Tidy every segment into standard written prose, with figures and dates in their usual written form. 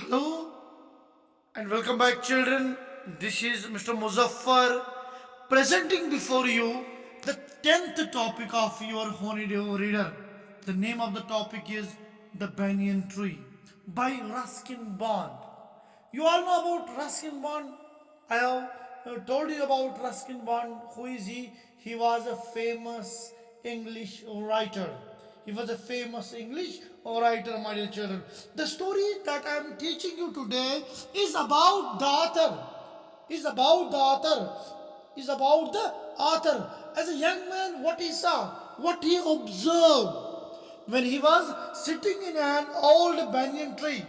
Hello and welcome back, children. This is Mr. Muzaffar presenting before you the 10th topic of your Honeydew Reader. The name of the topic is The Banyan Tree by Ruskin Bond. You all know about Ruskin Bond. I have told you about Ruskin Bond. Who is he? He was a famous English writer. He was a famous English writer, my dear children. The story that I am teaching you today is about the author. Is about the author. Is about the author. As a young man, what he saw, what he observed when he was sitting in an old banyan tree.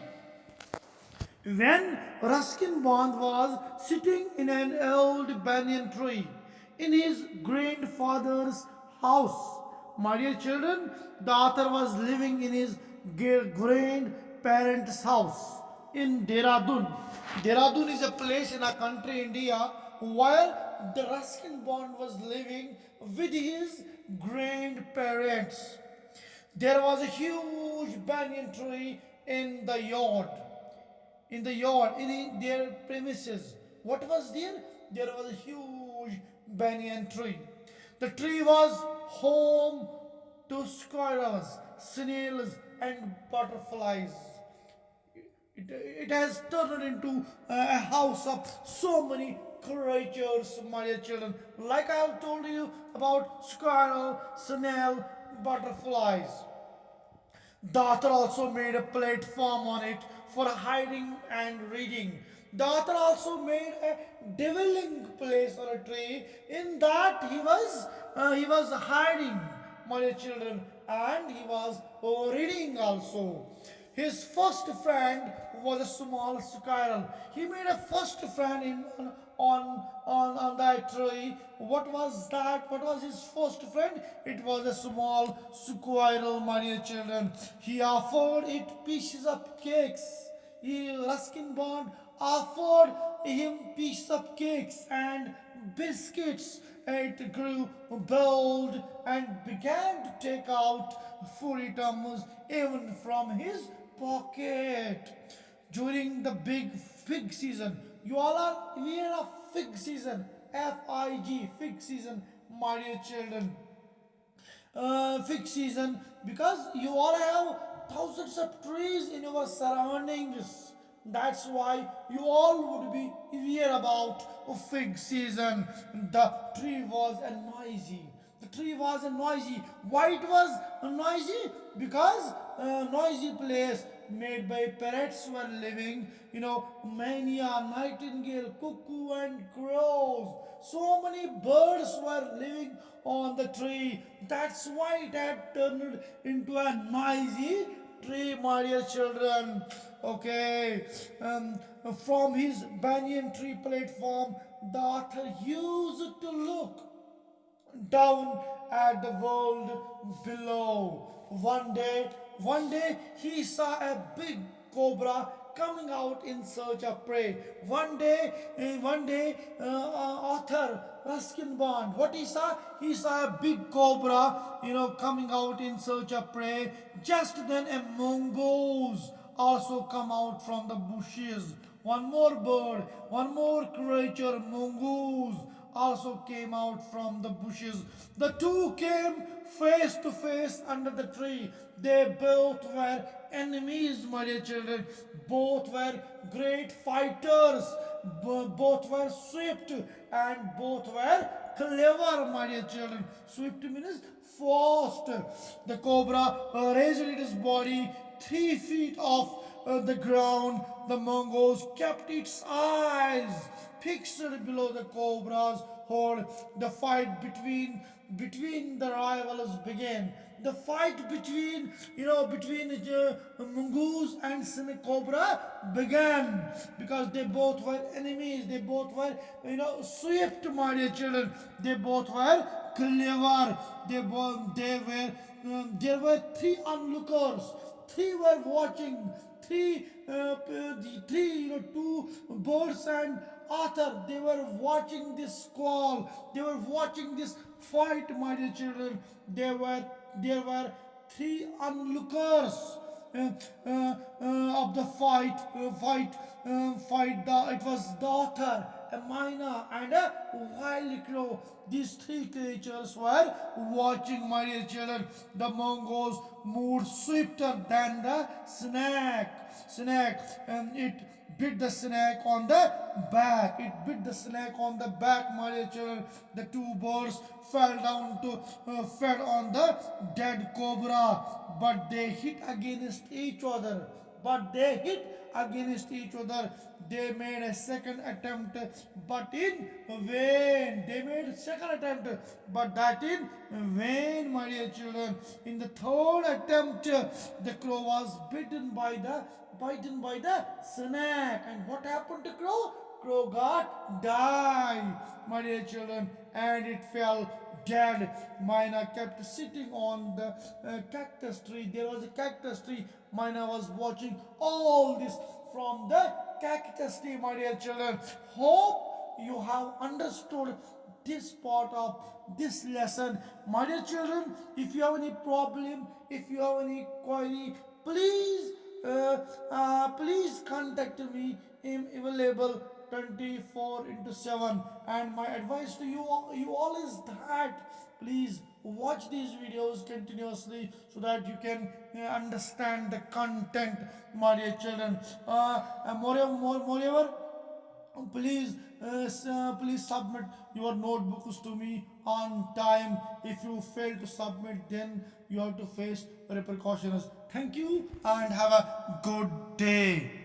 When Ruskin Bond was sitting in an old banyan tree in his grandfather's house, my dear children, the author was living in his grandparents' house in Dehradun. Dehradun is a place in our country, India, where the Ruskin Bond was living with his grandparents. There was a huge banyan tree in their premises. What was there? There was a huge banyan tree. The tree was home to squirrels, snails, and butterflies. It has turned into a house of so many creatures, my dear children. Like I have told you about squirrel, snail, butterflies. The author also made a platform on it for hiding and reading. The author also made a dwelling place on a tree. In that he was hiding, my dear children, and he was reading also. His first friend was a small squirrel. He made a first friend on that tree. What was that? What was his first friend? It was a small squirrel, my dear children. He offered it pieces of cakes. Ruskin Bond offered him pieces of cakes and biscuits. It grew bold and began to take out food items even from his pocket. During the big fig season, you all are aware of fig season, FIG, fig season, my dear children. Fig season, because you all have thousands of trees in your surroundings. That's why you all would be aware about fig season. The tree was a noisy. The tree was a noisy. Why it was noisy? Because a noisy place made by parrots were living. Mania, nightingale, cuckoo, and crows. So many birds were living on the tree. That's why it had turned into a noisy tree, my dear children. Okay. From his banyan tree platform, the author used to look down at the world below. One day he saw a big cobra coming out in search of prey. One day, author Ruskin Bond, what he saw a big cobra, coming out in search of prey. Just then a mongoose also come out from the bushes. One more bird, one more creature, mongoose also came out from the bushes. The two came face to face under the tree. They both were enemies, my dear children. Both were great fighters. Both were swift and both were clever, my dear children. Swift means fast. The cobra raised its body 3 feet off the ground. The mongoose kept its eyes fixed below the cobra's hold. The fight between the rivals began. The fight between mongoose and cobra began because they both were enemies. They both were swift, my dear children. They both were clever. There were three onlookers. Three were watching. Two birds and author. They were watching this call. They were watching this fight, my dear children. There were three onlookers. of the fight. It was daughter, a myna, and a wild crow. These three creatures were watching, my dear children. The Mongols moved swifter than the snake, and it bit the snake on the back. It bit the snake on the back, my dear children. The two birds fell down to fed on the dead cobra, but they hit against each other. They made a second attempt, but in vain. But that in vain, my dear children. In the third attempt, the crow was bitten by the snake. And what happened to crow? Crow got died, my dear children, and it fell dead. Mina kept sitting on the cactus tree. There was a cactus tree. Mina was watching all this from the cactus tree, my dear children. Hope you have understood this part of this lesson, my dear children. If you have any problem, if you have any query, please please contact me. I'm available 24 into 7, and my advice to you all is that please watch these videos continuously so that you can understand the content, my dear children. Moreover, please submit your notebooks to me on time. If you fail to submit, then you have to face repercussions. Thank you and have a good day.